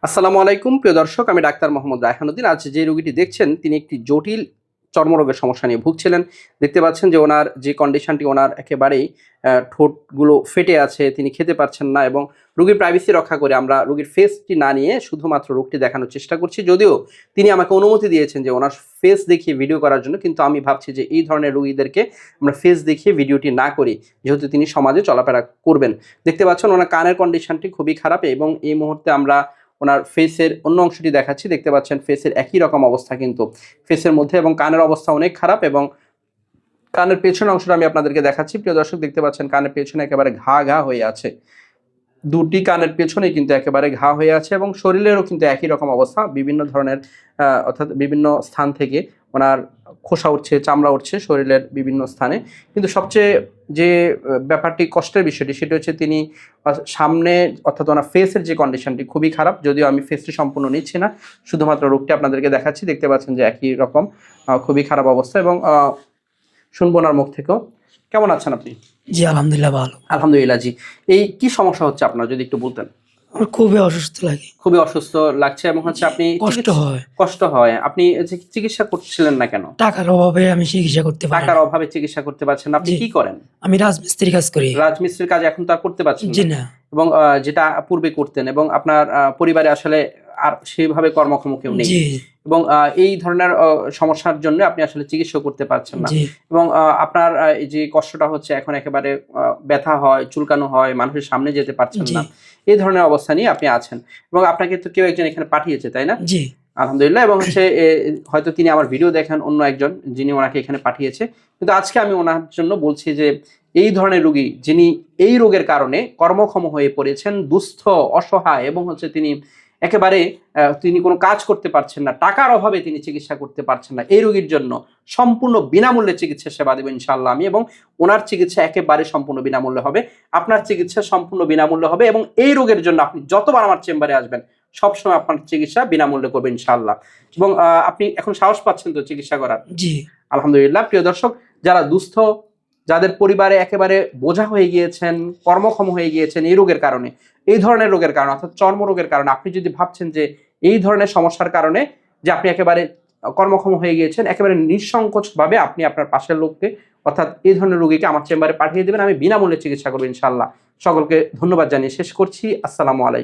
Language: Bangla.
আসসালামু আলাইকুম প্রিয় দর্শক, আমি ডাক্তার মোহাম্মদ রায়হানুদ্দিন। আজ যে রোগীটি দেখছেন তিনি একটি জটিল চর্মরোগের সমস্যা নিয়ে ভুগছিলেন। দেখতে পাচ্ছেন যে ওনার যে কন্ডিশনটি, ওনার একেবারেই ঠোঁটগুলো ফেটে আছে, তিনি খেতে পারছেন না এবং রোগীর প্রাইভেসি রক্ষা করে আমরা রোগীর ফেসটি না নিয়ে শুধুমাত্র রোগটি দেখানোর চেষ্টা করছি। যদিও তিনি আমাকে অনুমতি দিয়েছেন যে ওনার ফেস দেখিয়ে ভিডিও করার জন্য, কিন্তু আমি ভাবছি যে এই ধরনের রোগীদেরকে আমরা ফেস দেখিয়ে ভিডিওটি না করি, যেহেতু তিনি সমাজে চলাফেরা করবেন। দেখতে পাচ্ছেন ওনার কানের কন্ডিশনটি খুবই খারাপ এবং এই মুহূর্তে আমরা ওনার ফেসের অন্য অংশটি দেখাচ্ছি। দেখতে পাচ্ছেন ফেসের একই রকম অবস্থা, কিন্তু ফেসের মধ্যে এবং কানের অবস্থা অনেক খারাপ। এবং কানের পেছনের অংশটা আমি আপনাদেরকে দেখাচ্ছি। প্রিয় দর্শক, দেখতে পাচ্ছেন কানের পেছনে একেবারে ঘা ঘা হয়ে আছে। দুটি কানের পেছনে কিন্তু একেবারে ঘা হয়ে আছে এবং শরীরেরও কিন্তু একই রকম অবস্থা। বিভিন্ন ধরনের অর্থাৎ বিভিন্ন স্থান থেকে ওনার খোসা উঠছে, চামড়া উঠছে শরীরের বিভিন্ন স্থানে। কিন্তু সবচেয়ে যে ব্যাপারটি কষ্টের বিষয়টি, সেটা হচ্ছে তিনি সামনে অর্থাৎ ওনার ফেসের যে কন্ডিশনটি খুবই খারাপ। যদিও আমি ফেসটি সম্পূর্ণ নিচ্ছি না, শুধুমাত্র রোগটি আপনাদেরকে দেখাচ্ছি। দেখতে পাচ্ছেন যে একই রকম খুবই খারাপ অবস্থা। এবং শুনবো ওনার মুখ থেকেও। কেমন আছেন আপনি? জি, আলহামদুলিল্লাহ ভালো। আলহামদুলিল্লাহ। জি, এই কি সমস্যা হচ্ছে আপনার, যদি একটু বলতেন। আমার খুবই অসুস্থ লাগে, খুবই অসুস্থ লাগছে এবং হচ্ছে আপনি কষ্ট হয়। কষ্ট হয়। আপনি চিকিৎসা করছিলেন না কেন? টাকার অভাবে আমি চিকিৎসা করতে পারি টাকার না। অভাবে চিকিৎসা করতে পারছেন না। আপনি জি। কি করেন? আমি রাজমিস্ত্রি কাজ করি। রাজমিস্ত্রির কাজ এখন তো আর করতে পারছেন জি না, না। এবং যেটা পূর্বে করতেন, এবং আপনার পরিবারে আসলে আর সেভাবে কর্মক্ষম কেউ নেই, জি এবং এই ধরনের সমস্যার জন্য আপনি আসলে চিকিৎসা করতে পারছেন না। জি এবং আপনার এই যে কষ্টটা হচ্ছে, এখন একেবারে ব্যথা হয়, চুলকানো হয়, মানুষের সামনে যেতে পারছেন জি না, এই ধরনের অবস্থা নিয়ে আপনি আছেন। এবং আপনাকে তো কেউ একজন এখানে পাঠিয়েছে, তাই না? জি আলহামদুলিল্লাহ। এবং হচ্ছে হয়তো তিনি আমার ভিডিও দেখেন অন্য একজন, যিনি ওনাকে এখানে পাঠিয়েছে। কিন্তু আজকে আমি ওনার জন্য বলছি যে এই ধরনের রোগী, যিনি এই রোগের কারণে কর্মক্ষম হয়ে পড়েছেন, দুস্থ, অসহায়, এবং হচ্ছে তিনি একেবারে তিনি কোনো কাজ করতে পারছেন না, টাকার অভাবে তিনি চিকিৎসা করতে পারছেন না, এই রোগীর জন্য সম্পূর্ণ বিনামূল্যে চিকিৎসা সেবা দেবেন ইনশাআল্লাহ আমি। এবং ওনার চিকিৎসা একেবারে সম্পূর্ণ বিনামূল্যে হবে, আপনার চিকিৎসা সম্পূর্ণ বিনামূল্যে হবে। এবং এই রোগের জন্য আপনি যতবার আমার চেম্বারে আসবেন, সবসময় আপনার চিকিৎসা বিনামূল্যে করবে ইনশাআল্লাহ। এবং আপনি এখন সাহস পাচ্ছেন তো চিকিৎসা করার? জি আলহামদুলিল্লাহ। প্রিয় দর্শক, যারা দুস্থ, যাদের পরিবারে একেবারে বোঝা হয়ে গিয়েছেন, কর্মক্ষম হয়ে গিয়েছেন এই রোগের কারণে, এই ধরনের রোগের কারণে, অর্থাৎ চর্মরোগের কারণে, আপনি যদি ভাবছেন যে এই ধরনের সমস্যার কারণে যে আপনি একেবারে কর্মক্ষম হয়ে গিয়েছেন, একেবারে নিঃসংকোচ ভাবে আপনি আপনার পাশের লোককে, অর্থাৎ এই ধরনের রোগীকে আমার চেম্বারে পাঠিয়ে দেবেন, আমি বিনামূল্যে চিকিৎসা করবো ইনশাআল্লাহ। সকলকে ধন্যবাদ জানিয়ে শেষ করছি। আসসালামু আলাইকুম।